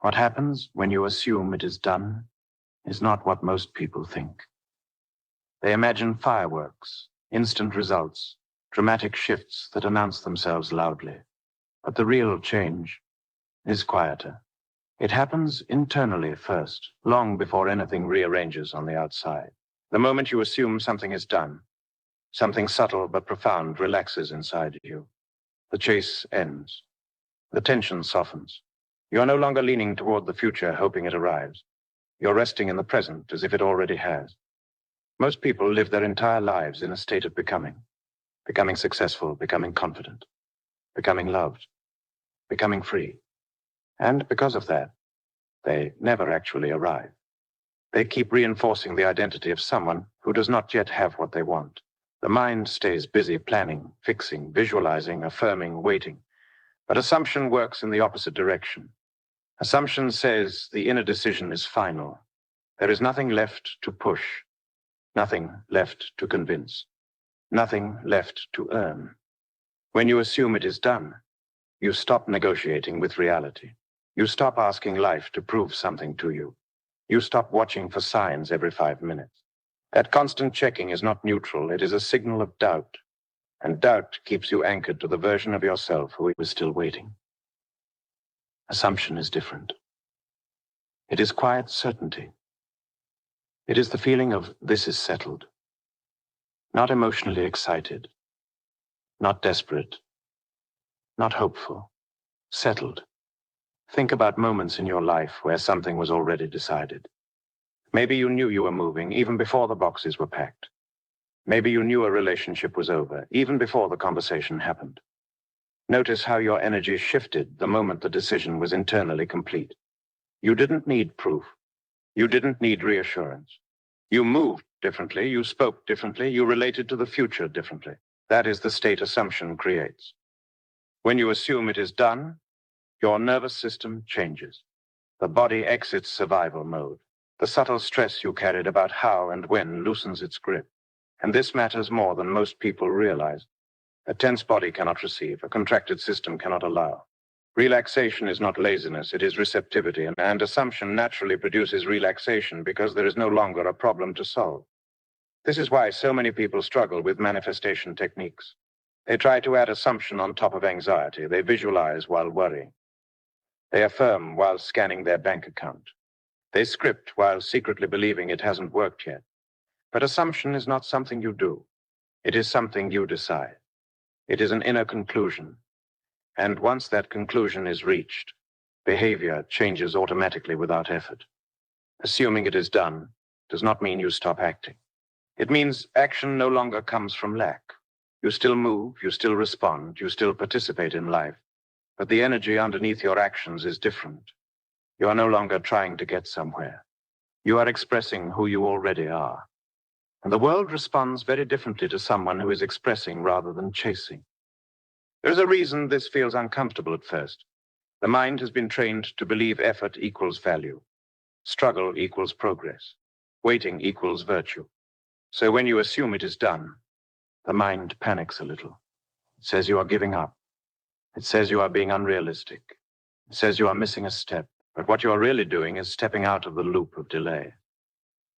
What happens when you assume it is done is not what most people think. They imagine fireworks, instant results, dramatic shifts that announce themselves loudly. But the real change is quieter. It happens internally first, long before anything rearranges on the outside. The moment you assume something is done, something subtle but profound relaxes inside you. The chase ends. The tension softens. You are no longer leaning toward the future, hoping it arrives. You're resting in the present as if it already has. Most people live their entire lives in a state of becoming successful, becoming confident, becoming loved, becoming free. And because of that, they never actually arrive. They keep reinforcing the identity of someone who does not yet have what they want. The mind stays busy planning, fixing, visualizing, affirming, waiting. But assumption works in the opposite direction. Assumption says the inner decision is final. There is nothing left to push, nothing left to convince, nothing left to earn. When you assume it is done, you stop negotiating with reality. You stop asking life to prove something to you. You stop watching for signs every 5 minutes. That constant checking is not neutral. It is a signal of doubt. And doubt keeps you anchored to the version of yourself who is still waiting. Assumption is different. It is quiet certainty. It is the feeling of this is settled. Not emotionally excited. Not desperate. Not hopeful. Settled. Think about moments in your life where something was already decided. Maybe you knew you were moving even before the boxes were packed. Maybe you knew a relationship was over even before the conversation happened. Notice how your energy shifted the moment the decision was internally complete. You didn't need proof. You didn't need reassurance. You moved differently, you spoke differently, you related to the future differently. That is the state assumption creates. When you assume it is done, your nervous system changes. The body exits survival mode. The subtle stress you carried about how and when loosens its grip. And this matters more than most people realize. A tense body cannot receive, a contracted system cannot allow. Relaxation is not laziness, it is receptivity, and assumption naturally produces relaxation because there is no longer a problem to solve. This is why so many people struggle with manifestation techniques. They try to add assumption on top of anxiety. They visualize while worrying. They affirm while scanning their bank account. They script while secretly believing it hasn't worked yet. But assumption is not something you do. It is something you decide. It is an inner conclusion. And once that conclusion is reached, behavior changes automatically without effort. Assuming it is done does not mean you stop acting. It means action no longer comes from lack. You still move, you still respond, you still participate in life. But the energy underneath your actions is different. You are no longer trying to get somewhere. You are expressing who you already are. And the world responds very differently to someone who is expressing rather than chasing. There's a reason this feels uncomfortable at first. The mind has been trained to believe effort equals value. Struggle equals progress. Waiting equals virtue. So when you assume it is done, the mind panics a little. It says you are giving up. It says you are being unrealistic. It says you are missing a step. But what you are really doing is stepping out of the loop of delay.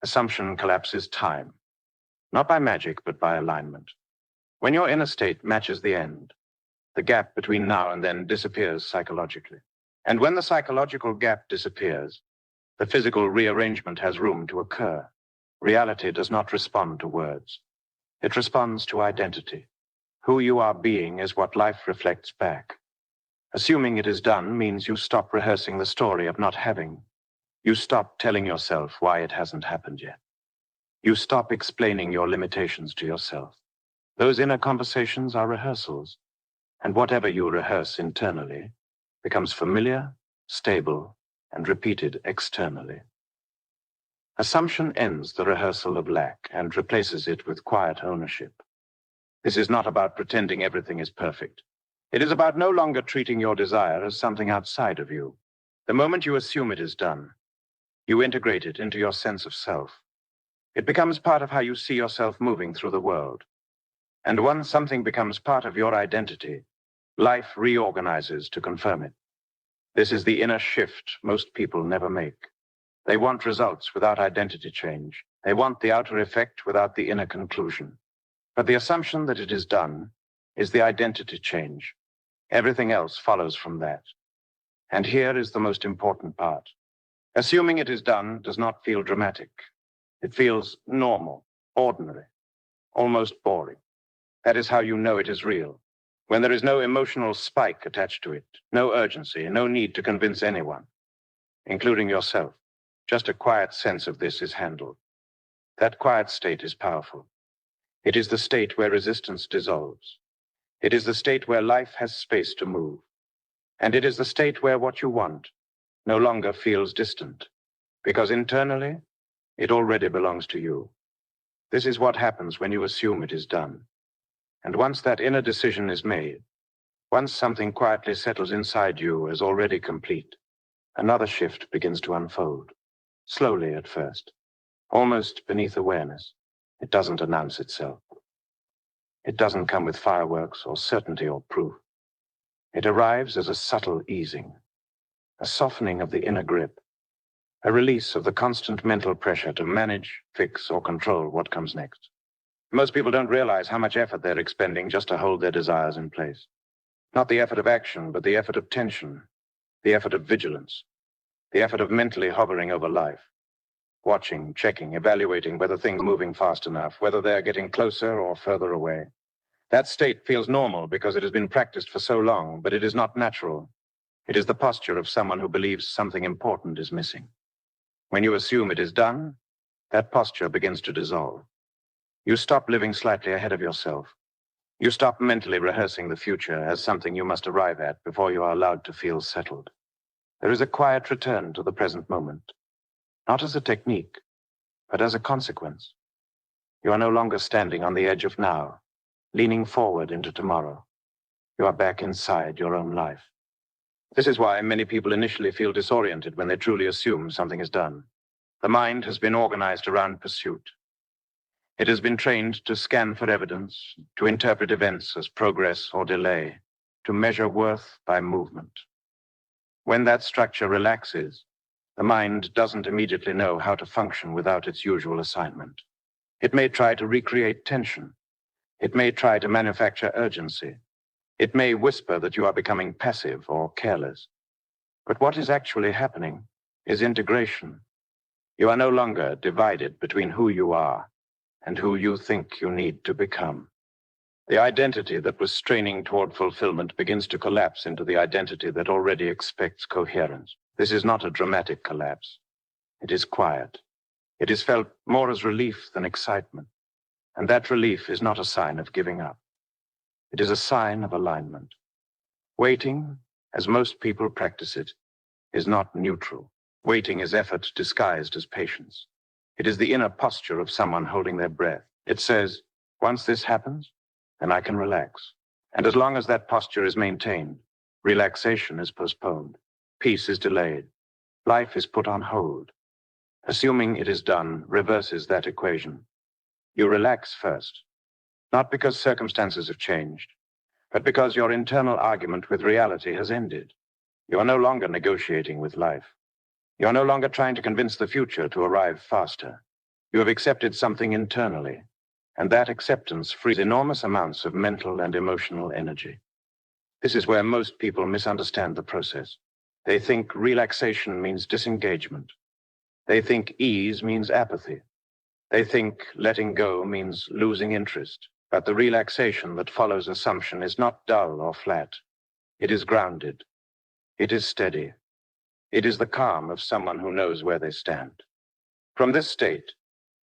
Assumption collapses time. Not by magic, but by alignment. When your inner state matches the end, the gap between now and then disappears psychologically. And when the psychological gap disappears, the physical rearrangement has room to occur. Reality does not respond to words. It responds to identity. Who you are being is what life reflects back. Assuming it is done means you stop rehearsing the story of not having. You stop telling yourself why it hasn't happened yet. You stop explaining your limitations to yourself. Those inner conversations are rehearsals, and whatever you rehearse internally becomes familiar, stable, and repeated externally. Assumption ends the rehearsal of lack and replaces it with quiet ownership. This is not about pretending everything is perfect. It is about no longer treating your desire as something outside of you. The moment you assume it is done, you integrate it into your sense of self. It becomes part of how you see yourself moving through the world. And once something becomes part of your identity, life reorganizes to confirm it. This is the inner shift most people never make. They want results without identity change. They want the outer effect without the inner conclusion. But the assumption that it is done is the identity change. Everything else follows from that. And here is the most important part. Assuming it is done does not feel dramatic. It feels normal, ordinary, almost boring. That is how you know it is real. When there is no emotional spike attached to it, no urgency, no need to convince anyone, including yourself. Just a quiet sense of this is handled. That quiet state is powerful. It is the state where resistance dissolves. It is the state where life has space to move. And it is the state where what you want no longer feels distant, because internally, it already belongs to you. This is what happens when you assume it is done. And once that inner decision is made, once something quietly settles inside you as already complete, another shift begins to unfold, slowly at first, almost beneath awareness. It doesn't announce itself. It doesn't come with fireworks or certainty or proof. It arrives as a subtle easing, a softening of the inner grip, a release of the constant mental pressure to manage, fix, or control what comes next. Most people don't realize how much effort they're expending just to hold their desires in place. Not the effort of action, but the effort of tension, the effort of vigilance, the effort of mentally hovering over life, watching, checking, evaluating whether things are moving fast enough, whether they're getting closer or further away. That state feels normal because it has been practiced for so long, but it is not natural. It is the posture of someone who believes something important is missing. When you assume it is done, that posture begins to dissolve. You stop living slightly ahead of yourself. You stop mentally rehearsing the future as something you must arrive at before you are allowed to feel settled. There is a quiet return to the present moment, not as a technique, but as a consequence. You are no longer standing on the edge of now, leaning forward into tomorrow. You are back inside your own life. This is why many people initially feel disoriented when they truly assume something is done. The mind has been organized around pursuit. It has been trained to scan for evidence, to interpret events as progress or delay, to measure worth by movement. When that structure relaxes, the mind doesn't immediately know how to function without its usual assignment. It may try to recreate tension. It may try to manufacture urgency. It may whisper that you are becoming passive or careless. But what is actually happening is integration. You are no longer divided between who you are and who you think you need to become. The identity that was straining toward fulfillment begins to collapse into the identity that already expects coherence. This is not a dramatic collapse. It is quiet. It is felt more as relief than excitement. And that relief is not a sign of giving up. It is a sign of alignment. Waiting, as most people practice it, is not neutral. Waiting is effort disguised as patience. It is the inner posture of someone holding their breath. It says, once this happens, then I can relax. And as long as that posture is maintained, relaxation is postponed, peace is delayed, life is put on hold. Assuming it is done reverses that equation. You relax first, not because circumstances have changed, but because your internal argument with reality has ended. You are no longer negotiating with life. You are no longer trying to convince the future to arrive faster. You have accepted something internally, and that acceptance frees enormous amounts of mental and emotional energy. This is where most people misunderstand the process. They think relaxation means disengagement. They think ease means apathy. They think letting go means losing interest. But the relaxation that follows assumption is not dull or flat. It is grounded. It is steady. It is the calm of someone who knows where they stand. From this state,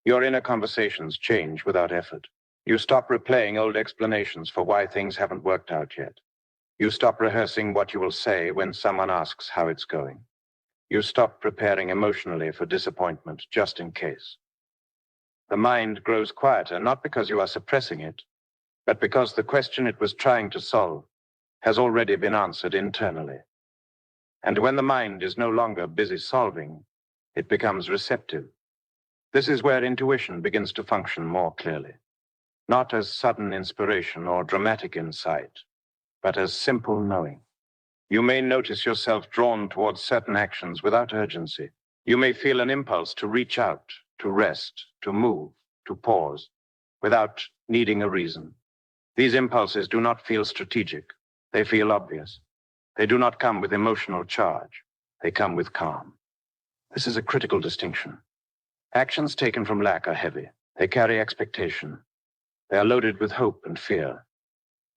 your inner conversations change without effort. You stop replaying old explanations for why things haven't worked out yet. You stop rehearsing what you will say when someone asks how it's going. You stop preparing emotionally for disappointment just in case. The mind grows quieter, not because you are suppressing it, but because the question it was trying to solve has already been answered internally. And when the mind is no longer busy solving, it becomes receptive. This is where intuition begins to function more clearly, not as sudden inspiration or dramatic insight, but as simple knowing. You may notice yourself drawn towards certain actions without urgency. You may feel an impulse to reach out, to rest, to move, to pause, without needing a reason. These impulses do not feel strategic. They feel obvious. They do not come with emotional charge. They come with calm. This is a critical distinction. Actions taken from lack are heavy. They carry expectation. They are loaded with hope and fear.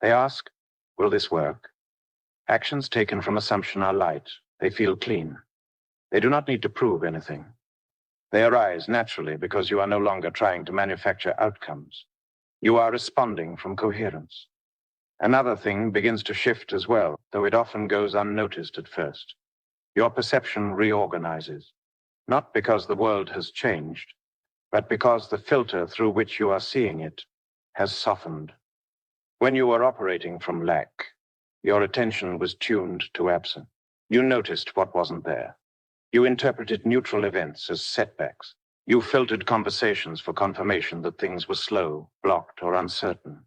They ask, will this work? Actions taken from assumption are light. They feel clean. They do not need to prove anything. They arise naturally because you are no longer trying to manufacture outcomes. You are responding from coherence. Another thing begins to shift as well, though it often goes unnoticed at first. Your perception reorganizes, not because the world has changed, but because the filter through which you are seeing it has softened. When you were operating from lack, your attention was tuned to absence. You noticed what wasn't there. You interpreted neutral events as setbacks. You filtered conversations for confirmation that things were slow, blocked, or uncertain.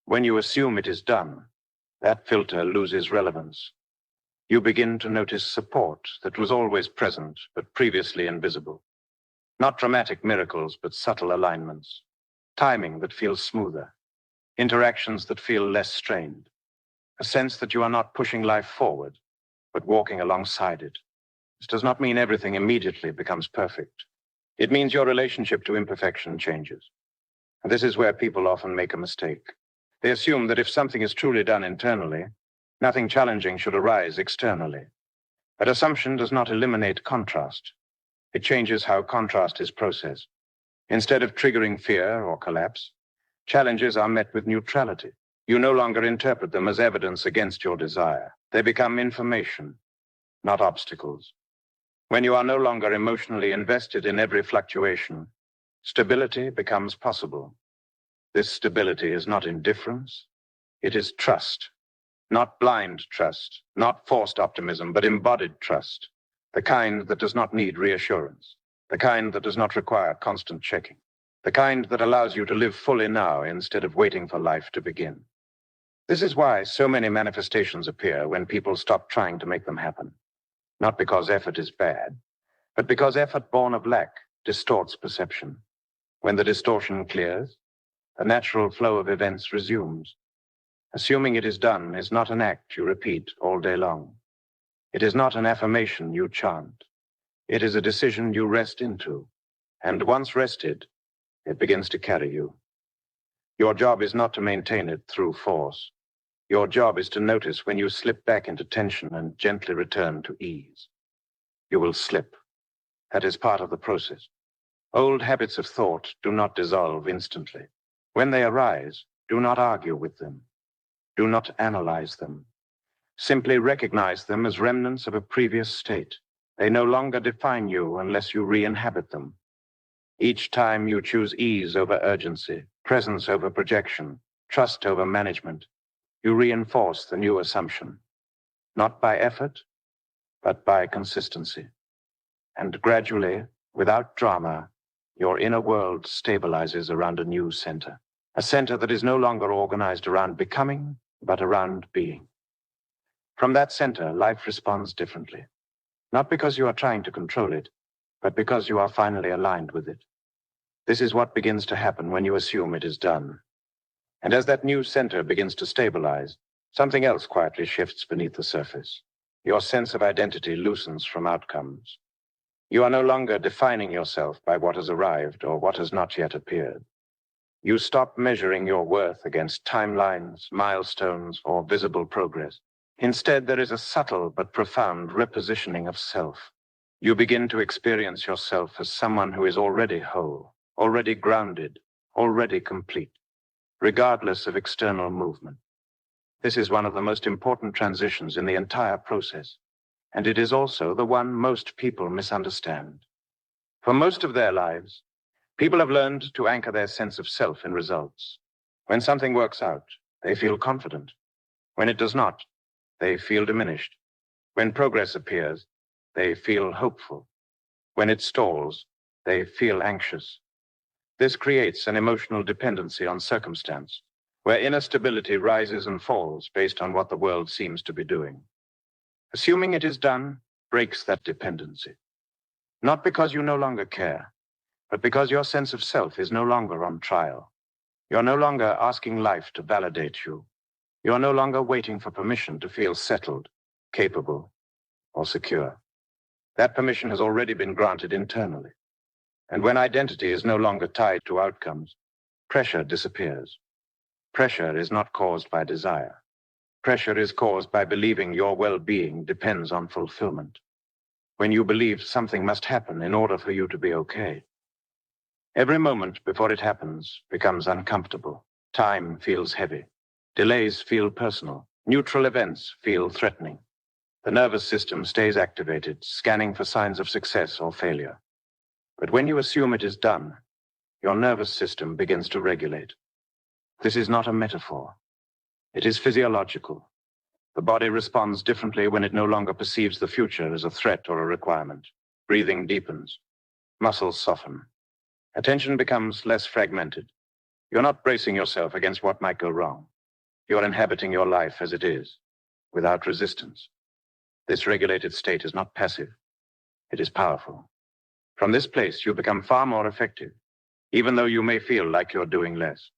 When you assume it is done, that filter loses relevance. You begin to notice support that was always present but previously invisible. Not dramatic miracles, but subtle alignments. Timing that feels smoother. Interactions that feel less strained. A sense that you are not pushing life forward, but walking alongside it. This does not mean everything immediately becomes perfect. It means your relationship to imperfection changes. And this is where people often make a mistake. They assume that if something is truly done internally, nothing challenging should arise externally. That assumption does not eliminate contrast. It changes how contrast is processed. Instead of triggering fear or collapse, challenges are met with neutrality. You no longer interpret them as evidence against your desire. They become information, not obstacles. When you are no longer emotionally invested in every fluctuation, stability becomes possible. This stability is not indifference. It is trust. Not blind trust, not forced optimism, but embodied trust. The kind that does not need reassurance. The kind that does not require constant checking. The kind that allows you to live fully now instead of waiting for life to begin. This is why so many manifestations appear when people stop trying to make them happen. Not because effort is bad, but because effort born of lack distorts perception. When the distortion clears, the natural flow of events resumes. Assuming it is done is not an act you repeat all day long. It is not an affirmation you chant. It is a decision you rest into. And once rested, it begins to carry you. Your job is not to maintain it through force. Your job is to notice when you slip back into tension and gently return to ease. You will slip. That is part of the process. Old habits of thought do not dissolve instantly. When they arise, do not argue with them. Do not analyze them. Simply recognize them as remnants of a previous state. They no longer define you unless you re-inhabit them. Each time you choose ease over urgency, presence over projection, trust over management, you reinforce the new assumption, not by effort, but by consistency. And gradually, without drama, your inner world stabilizes around a new center, a center that is no longer organized around becoming, but around being. From that center, life responds differently, not because you are trying to control it, but because you are finally aligned with it. This is what begins to happen when you assume it is done. And as that new center begins to stabilize, something else quietly shifts beneath the surface. Your sense of identity loosens from outcomes. You are no longer defining yourself by what has arrived or what has not yet appeared. You stop measuring your worth against timelines, milestones, or visible progress. Instead, there is a subtle but profound repositioning of self. You begin to experience yourself as someone who is already whole, already grounded, already complete, regardless of external movement. This is one of the most important transitions in the entire process, and it is also the one most people misunderstand. For most of their lives, people have learned to anchor their sense of self in results. When something works out, they feel confident. When it does not, they feel diminished. When progress appears, they feel hopeful. When it stalls, they feel anxious. This creates an emotional dependency on circumstance, where inner stability rises and falls based on what the world seems to be doing. Assuming it is done breaks that dependency. Not because you no longer care, but because your sense of self is no longer on trial. You're no longer asking life to validate you. You're no longer waiting for permission to feel settled, capable, or secure. That permission has already been granted internally. And when identity is no longer tied to outcomes, pressure disappears. Pressure is not caused by desire. Pressure is caused by believing your well-being depends on fulfillment. When you believe something must happen in order for you to be okay. Every moment before it happens becomes uncomfortable. Time feels heavy. Delays feel personal. Neutral events feel threatening. The nervous system stays activated, scanning for signs of success or failure. But when you assume it is done, your nervous system begins to regulate. This is not a metaphor. It is physiological. The body responds differently when it no longer perceives the future as a threat or a requirement. Breathing deepens. Muscles soften. Attention becomes less fragmented. You're not bracing yourself against what might go wrong. You're inhabiting your life as it is, without resistance. This regulated state is not passive. It is powerful. From this place, you become far more effective, even though you may feel like you're doing less.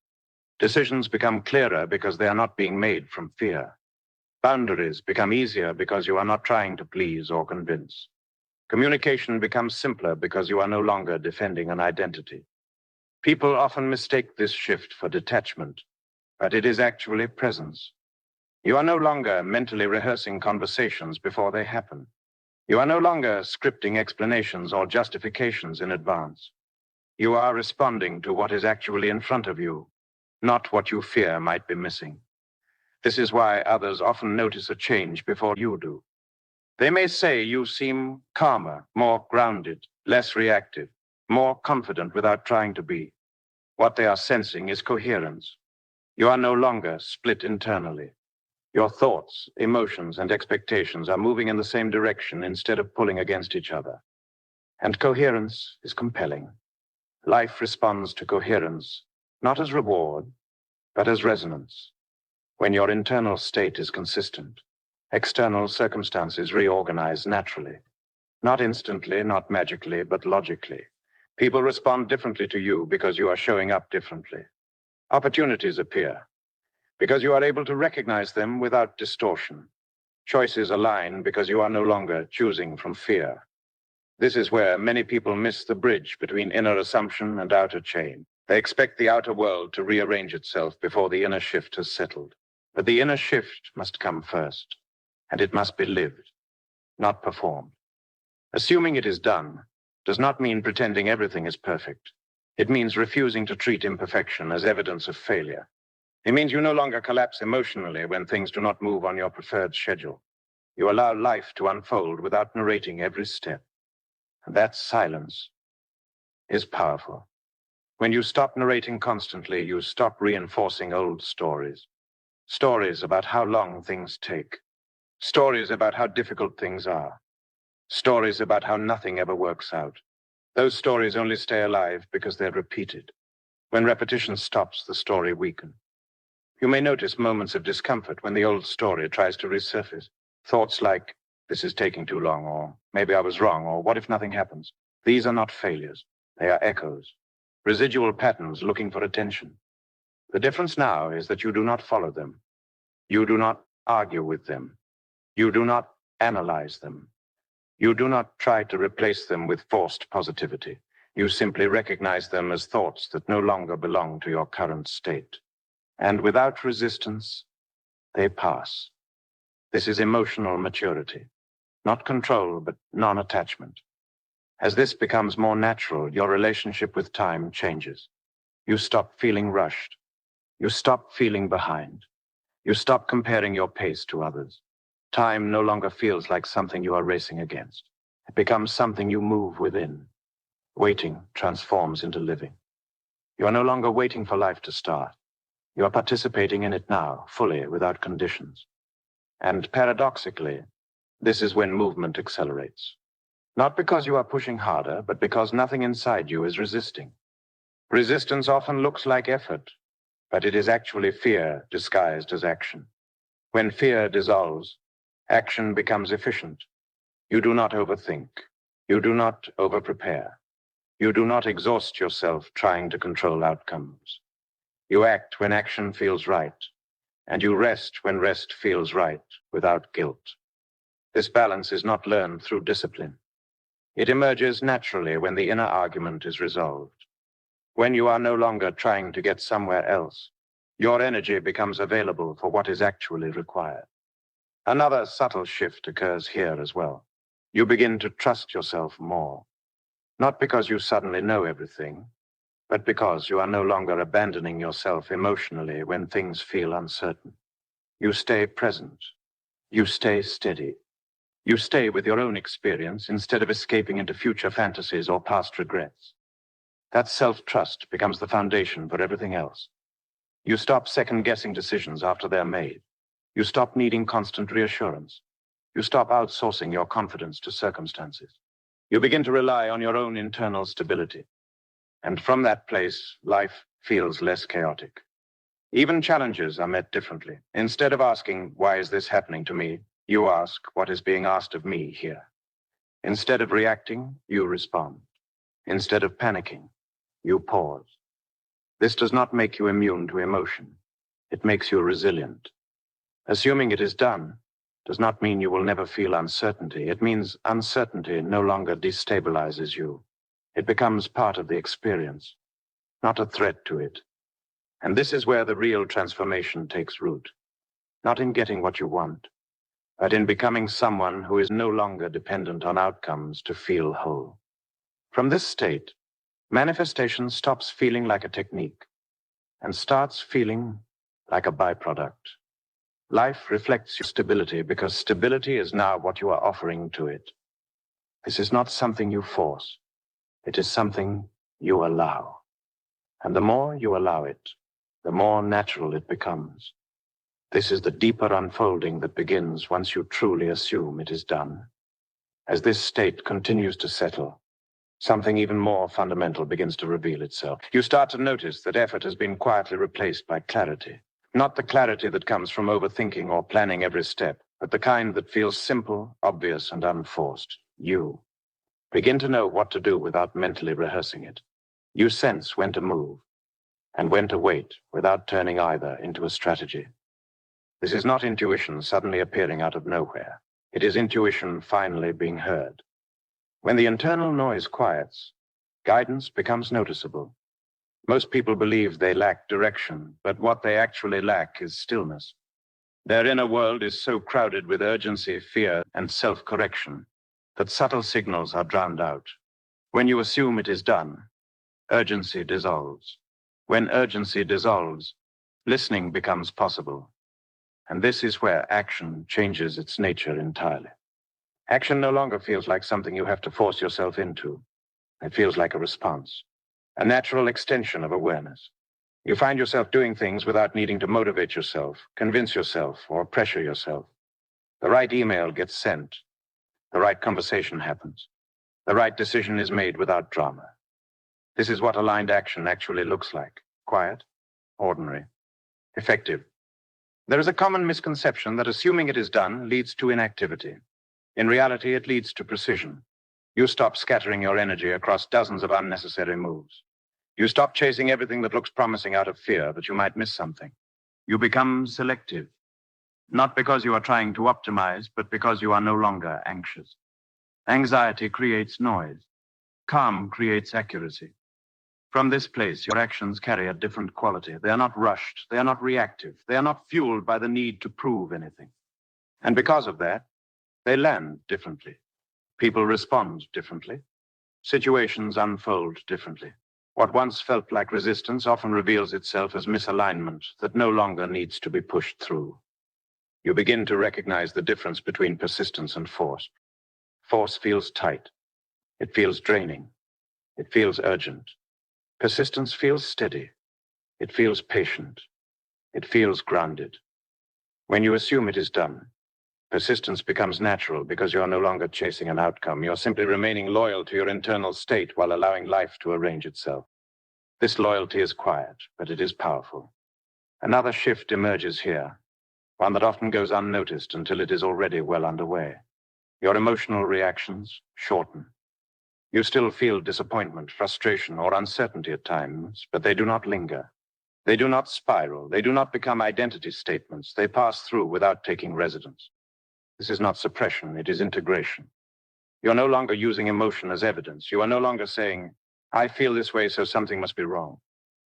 Decisions become clearer because they are not being made from fear. Boundaries become easier because you are not trying to please or convince. Communication becomes simpler because you are no longer defending an identity. People often mistake this shift for detachment, but it is actually presence. You are no longer mentally rehearsing conversations before they happen. You are no longer scripting explanations or justifications in advance. You are responding to what is actually in front of you, not what you fear might be missing. This is why others often notice a change before you do. They may say you seem calmer, more grounded, less reactive, more confident without trying to be. What they are sensing is coherence. You are no longer split internally. Your thoughts, emotions, and expectations are moving in the same direction instead of pulling against each other. And coherence is compelling. Life responds to coherence, not as reward, but as resonance. When your internal state is consistent, external circumstances reorganize naturally. Not instantly, not magically, but logically. People respond differently to you because you are showing up differently. Opportunities appear because you are able to recognize them without distortion. Choices align because you are no longer choosing from fear. This is where many people miss the bridge between inner assumption and outer change. They expect the outer world to rearrange itself before the inner shift has settled. But the inner shift must come first, and it must be lived, not performed. Assuming it is done does not mean pretending everything is perfect. It means refusing to treat imperfection as evidence of failure. It means you no longer collapse emotionally when things do not move on your preferred schedule. You allow life to unfold without narrating every step. And that silence is powerful. When you stop narrating constantly, you stop reinforcing old stories. Stories about how long things take. Stories about how difficult things are. Stories about how nothing ever works out. Those stories only stay alive because they're repeated. When repetition stops, the story weakens. You may notice moments of discomfort when the old story tries to resurface. Thoughts like, this is taking too long, or maybe I was wrong, or what if nothing happens? These are not failures. They are echoes. Residual patterns looking for attention. The difference now is that you do not follow them. You do not argue with them. You do not analyze them. You do not try to replace them with forced positivity. You simply recognize them as thoughts that no longer belong to your current state. And without resistance, they pass. This is emotional maturity, not control, but non-attachment. As this becomes more natural, your relationship with time changes. You stop feeling rushed. You stop feeling behind. You stop comparing your pace to others. Time no longer feels like something you are racing against. It becomes something you move within. Waiting transforms into living. You are no longer waiting for life to start. You are participating in it now, fully, without conditions. And paradoxically, this is when movement accelerates. Not because you are pushing harder, but because nothing inside you is resisting. Resistance often looks like effort, but it is actually fear disguised as action. When fear dissolves, Action becomes efficient. You do not overthink. You do not overprepare. You do not exhaust yourself trying to control outcomes. You act when action feels right, and you rest when rest feels right, without guilt. This balance is not learned through discipline. It emerges naturally when the inner argument is resolved. When you are no longer trying to get somewhere else, your energy becomes available for what is actually required. Another subtle shift occurs here as well. You begin to trust yourself more, not because you suddenly know everything, but because you are no longer abandoning yourself emotionally when things feel uncertain. You stay present. You stay steady. You stay with your own experience instead of escaping into future fantasies or past regrets. That self-trust becomes the foundation for everything else. You stop second-guessing decisions after they're made. You stop needing constant reassurance. You stop outsourcing your confidence to circumstances. You begin to rely on your own internal stability. And from that place, life feels less chaotic. Even challenges are met differently. Instead of asking, "Why is this happening to me?" you ask, "What is being asked of me here?" Instead of reacting, you respond. Instead of panicking, you pause. This does not make you immune to emotion. It makes you resilient. Assuming it is done does not mean you will never feel uncertainty. It means uncertainty no longer destabilizes you. It becomes part of the experience, not a threat to it. And this is where the real transformation takes root. Not in getting what you want, but in becoming someone who is no longer dependent on outcomes to feel whole. From this state, manifestation stops feeling like a technique and starts feeling like a byproduct. Life reflects your stability because stability is now what you are offering to it. This is not something you force. It is something you allow. And the more you allow it, the more natural it becomes. This is the deeper unfolding that begins once you truly assume it is done. As this state continues to settle, something even more fundamental begins to reveal itself. You start to notice that effort has been quietly replaced by clarity. Not the clarity that comes from overthinking or planning every step, but the kind that feels simple, obvious, and unforced. You begin to know what to do without mentally rehearsing it. You sense when to move and when to wait without turning either into a strategy. This is not intuition suddenly appearing out of nowhere. It is intuition finally being heard. When the internal noise quiets, guidance becomes noticeable. Most people believe they lack direction, but what they actually lack is stillness. Their inner world is so crowded with urgency, fear, and self-correction that subtle signals are drowned out. When you assume it is done, urgency dissolves. When urgency dissolves, listening becomes possible. And this is where action changes its nature entirely. Action no longer feels like something you have to force yourself into. It feels like a response, a natural extension of awareness. You find yourself doing things without needing to motivate yourself, convince yourself, or pressure yourself. The right email gets sent. The right conversation happens. The right decision is made without drama. This is what aligned action actually looks like. Quiet, ordinary, effective. There is a common misconception that assuming it is done leads to inactivity. In reality, it leads to precision. You stop scattering your energy across dozens of unnecessary moves. You stop chasing everything that looks promising out of fear that you might miss something. You become selective, not because you are trying to optimize, but because you are no longer anxious. Anxiety creates noise. Calm creates accuracy. From this place, your actions carry a different quality. They are not rushed. They are not reactive. They are not fueled by the need to prove anything. And because of that, they land differently. People respond differently. Situations unfold differently. What once felt like resistance often reveals itself as misalignment that no longer needs to be pushed through. You begin to recognize the difference between persistence and force. Force feels tight. It feels draining. It feels urgent. Persistence feels steady. It feels patient. It feels grounded. When you assume it is done, persistence becomes natural because you are no longer chasing an outcome. You're simply remaining loyal to your internal state while allowing life to arrange itself. This loyalty is quiet, but it is powerful. Another shift emerges here. one that often goes unnoticed until it is already well underway. Your emotional reactions shorten. You still feel disappointment, frustration, or uncertainty at times, but they do not linger. They do not spiral. They do not become identity statements. They pass through without taking residence. This is not suppression, it is integration. You're no longer using emotion as evidence. You are no longer saying, I feel this way, so something must be wrong.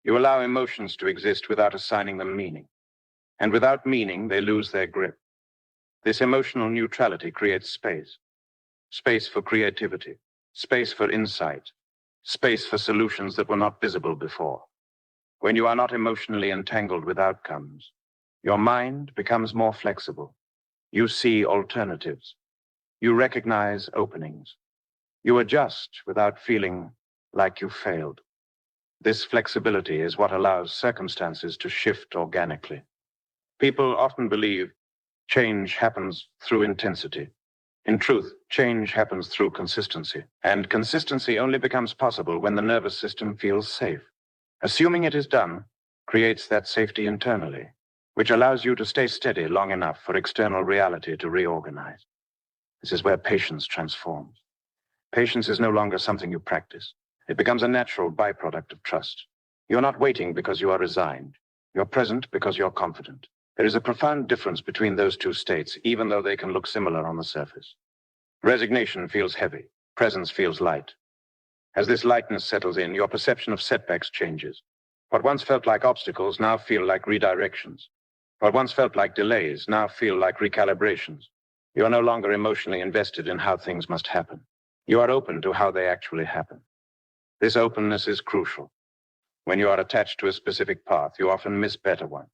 You allow emotions to exist without assigning them meaning. And without meaning, they lose their grip. This emotional neutrality creates space. Space for creativity, space for insight, space for solutions that were not visible before. When you are not emotionally entangled with outcomes, your mind becomes more flexible. You see alternatives. You recognize openings. You adjust without feeling like you failed. This flexibility is what allows circumstances to shift organically. People often believe change happens through intensity. In truth, change happens through consistency, and consistency only becomes possible when the nervous system feels safe. Assuming it is done creates that safety internally, which allows you to stay steady long enough for external reality to reorganize. This is where patience transforms. Patience is no longer something you practice. It becomes a natural byproduct of trust. You're not waiting because you are resigned. You're present because you're confident. There is a profound difference between those two states, even though they can look similar on the surface. Resignation feels heavy. Presence feels light. As this lightness settles in, your perception of setbacks changes. What once felt like obstacles now feel like redirections. What once felt like delays now feel like recalibrations. You are no longer emotionally invested in how things must happen. You are open to how they actually happen. This openness is crucial. When you are attached to a specific path, you often miss better ones.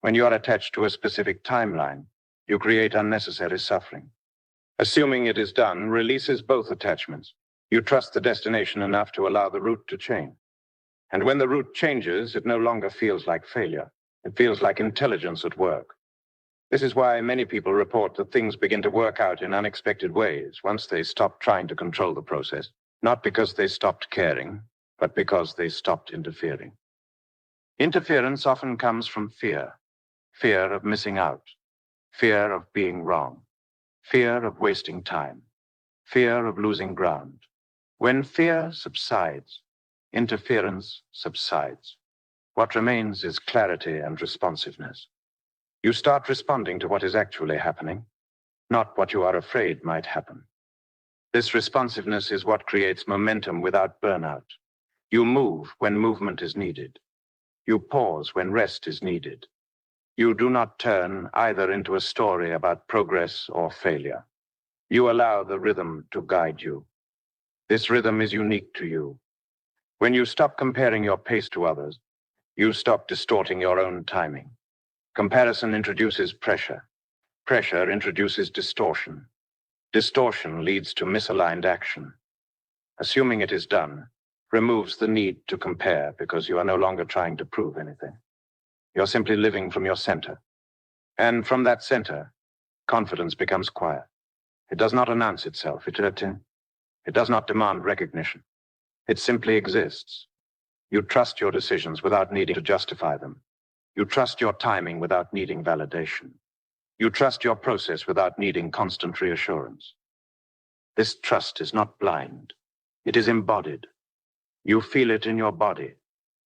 When you are attached to a specific timeline, you create unnecessary suffering. Assuming it is done releases both attachments. You trust the destination enough to allow the route to change. And when the route changes, it no longer feels like failure. It feels like intelligence at work. This is why many people report that things begin to work out in unexpected ways once they stop trying to control the process, not because they stopped caring, but because they stopped interfering. Interference often comes from fear. Fear of missing out, fear of being wrong, fear of wasting time, fear of losing ground. When fear subsides, interference subsides. What remains is clarity and responsiveness. You start responding to what is actually happening, not what you are afraid might happen. This responsiveness is what creates momentum without burnout. You move when movement is needed. You pause when rest is needed. You do not turn either into a story about progress or failure. You allow the rhythm to guide you. This rhythm is unique to you. When you stop comparing your pace to others, you stop distorting your own timing. Comparison introduces pressure. Pressure introduces distortion. Distortion leads to misaligned action. Assuming it is done removes the need to compare because you are no longer trying to prove anything. You're simply living from your center. And from that center, confidence becomes quiet. It does not announce itself. It does not demand recognition. It simply exists. You trust your decisions without needing to justify them. You trust your timing without needing validation. You trust your process without needing constant reassurance. This trust is not blind. It is embodied. You feel it in your body,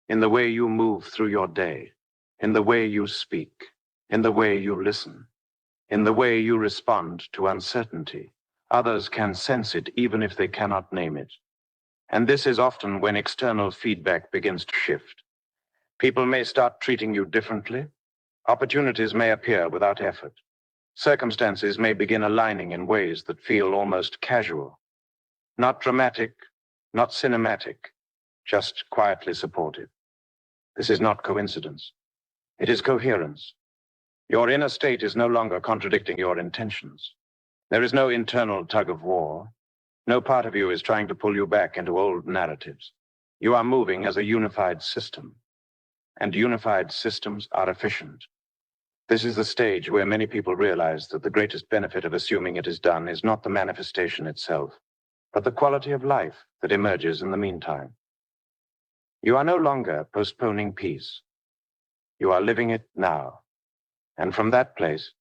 in the way you move through your day, in the way you speak, in the way you listen, in the way you respond to uncertainty. Others can sense it even if they cannot name it. And this is often when external feedback begins to shift. People may start treating you differently. Opportunities may appear without effort. Circumstances may begin aligning in ways that feel almost casual. Not dramatic, not cinematic, just quietly supportive. This is not coincidence. It is coherence. Your inner state is no longer contradicting your intentions. There is no internal tug of war. No part of you is trying to pull you back into old narratives. You are moving as a unified system, and unified systems are efficient. This is the stage where many people realize that the greatest benefit of assuming it is done is not the manifestation itself, but the quality of life that emerges in the meantime. You are no longer postponing peace. You are living it now. And from that place,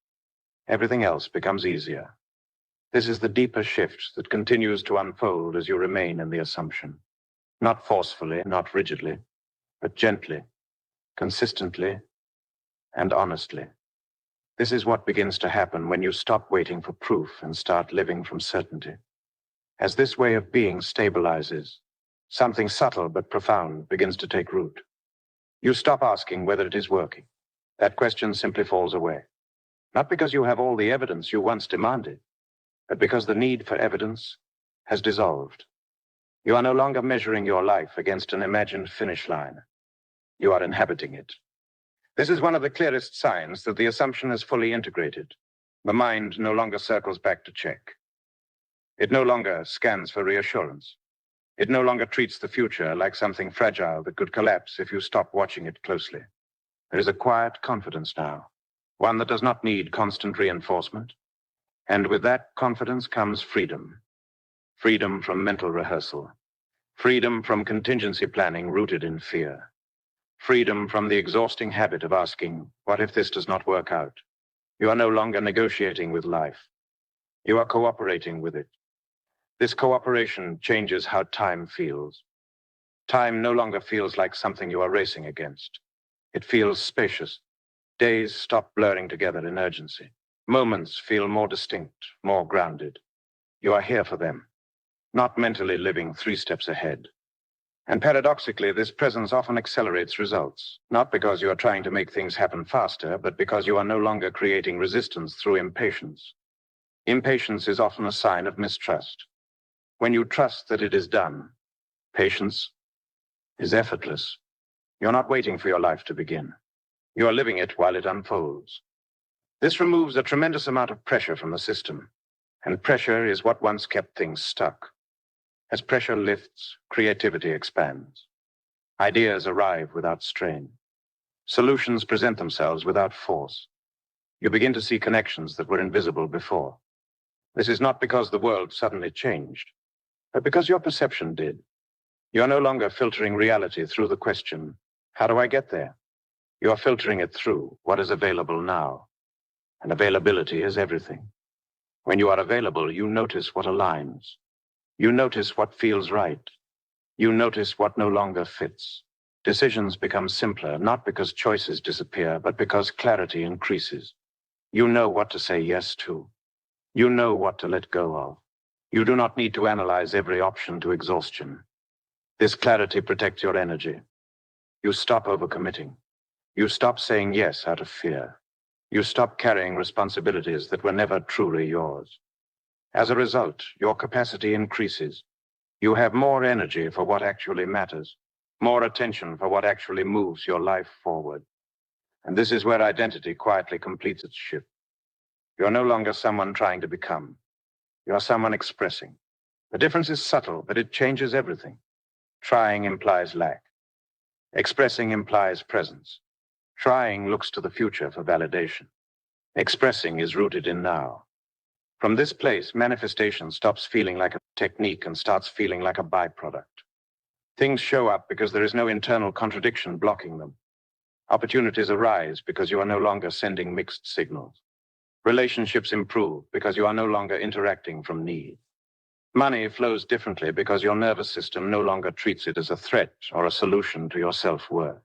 everything else becomes easier. This is the deeper shift that continues to unfold as you remain in the assumption. Not forcefully, not rigidly, but gently, consistently, and honestly. This is what begins to happen when you stop waiting for proof and start living from certainty. As this way of being stabilizes, something subtle but profound begins to take root. You stop asking whether it is working. That question simply falls away. Not because you have all the evidence you once demanded, but because the need for evidence has dissolved. You are no longer measuring your life against an imagined finish line. You are inhabiting it. This is one of the clearest signs that the assumption is fully integrated. The mind no longer circles back to check. It no longer scans for reassurance. It no longer treats the future like something fragile that could collapse if you stop watching it closely. There is a quiet confidence now, one that does not need constant reinforcement. And with that confidence comes freedom. Freedom from mental rehearsal. Freedom from contingency planning rooted in fear. Freedom from the exhausting habit of asking, what if this does not work out? You are no longer negotiating with life. You are cooperating with it. This cooperation changes how time feels. Time no longer feels like something you are racing against. It feels spacious. Days stop blurring together in urgency. Moments feel more distinct, more grounded. You are here for them, not mentally living 3 steps ahead. And paradoxically, this presence often accelerates results, not because you are trying to make things happen faster, but because you are no longer creating resistance through impatience. Impatience is often a sign of mistrust. When you trust that it is done, patience is effortless. You're not waiting for your life to begin. You are living it while it unfolds. This removes a tremendous amount of pressure from the system, and pressure is what once kept things stuck. As pressure lifts, creativity expands. Ideas arrive without strain. Solutions present themselves without force. You begin to see connections that were invisible before. This is not because the world suddenly changed, but because your perception did. You are no longer filtering reality through the question, how do I get there? You are filtering it through what is available now. And availability is everything. When you are available, you notice what aligns. You notice what feels right. You notice what no longer fits. Decisions become simpler, not because choices disappear, but because clarity increases. You know what to say yes to. You know what to let go of. You do not need to analyze every option to exhaustion. This clarity protects your energy. You stop overcommitting. You stop saying yes out of fear. You stop carrying responsibilities that were never truly yours. As a result, your capacity increases. You have more energy for what actually matters, more attention for what actually moves your life forward. And this is where identity quietly completes its shift. You are no longer someone trying to become. You are someone expressing. The difference is subtle, but it changes everything. Trying implies lack. Expressing implies presence. Trying looks to the future for validation. Expressing is rooted in now. From this place, manifestation stops feeling like a technique and starts feeling like a byproduct. Things show up because there is no internal contradiction blocking them. Opportunities arise because you are no longer sending mixed signals. Relationships improve because you are no longer interacting from need. Money flows differently because your nervous system no longer treats it as a threat or a solution to your self-worth.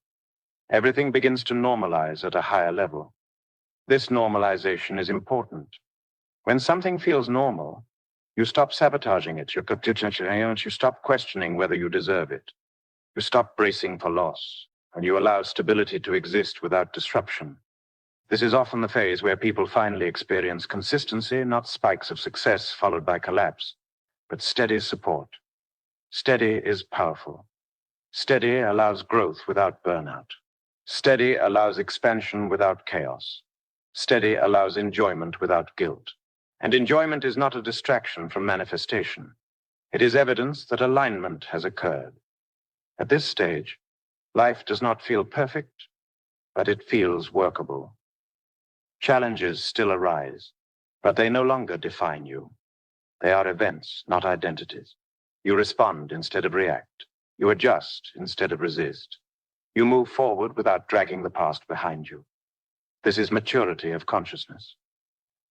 Everything begins to normalize at a higher level. This normalization is important. When something feels normal, you stop sabotaging it. You stop questioning whether you deserve it. You stop bracing for loss, and you allow stability to exist without disruption. This is often the phase where people finally experience consistency, not spikes of success followed by collapse, but steady support. Steady is powerful. Steady allows growth without burnout. Steady allows expansion without chaos. Steady allows enjoyment without guilt. And enjoyment is not a distraction from manifestation. It is evidence that alignment has occurred. At this stage, life does not feel perfect, but it feels workable. Challenges still arise, but they no longer define you. They are events, not identities. You respond instead of react. You adjust instead of resist. You move forward without dragging the past behind you. This is maturity of consciousness.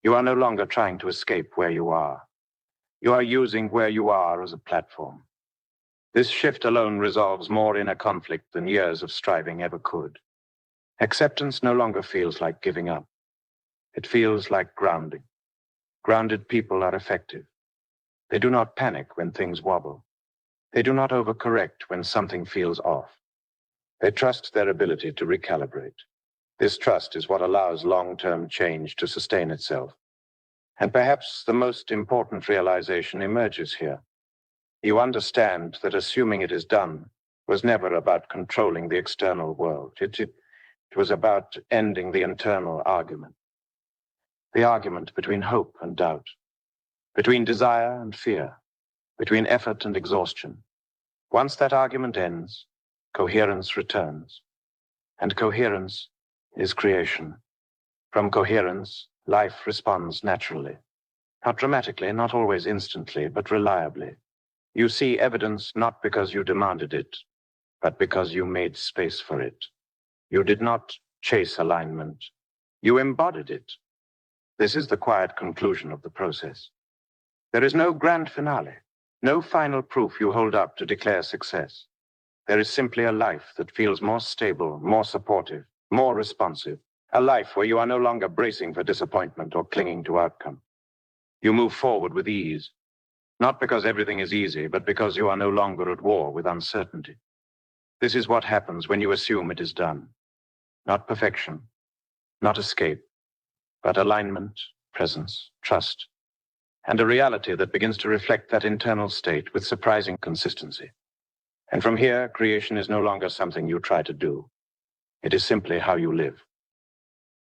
You are no longer trying to escape where you are. You are using where you are as a platform. This shift alone resolves more inner conflict than years of striving ever could. Acceptance no longer feels like giving up. It feels like grounding. Grounded people are effective. They do not panic when things wobble. They do not overcorrect when something feels off. They trust their ability to recalibrate. This trust is what allows long-term change to sustain itself. And perhaps the most important realization emerges here. You understand that assuming it is done was never about controlling the external world. It was about ending the internal argument. The argument between hope and doubt, between desire and fear, between effort and exhaustion. Once that argument ends, coherence returns. And coherence is creation. From coherence, life responds naturally. Not dramatically, not always instantly, but reliably. You see evidence not because you demanded it, but because you made space for it. You did not chase alignment. You embodied it. This is the quiet conclusion of the process. There is no grand finale, no final proof you hold up to declare success. There is simply a life that feels more stable, more supportive, more responsive, a life where you are no longer bracing for disappointment or clinging to outcome. You move forward with ease, not because everything is easy, but because you are no longer at war with uncertainty. This is what happens when you assume it is done. Not perfection, not escape, but alignment, presence, trust, and a reality that begins to reflect that internal state with surprising consistency. And from here, creation is no longer something you try to do. It is simply how you live.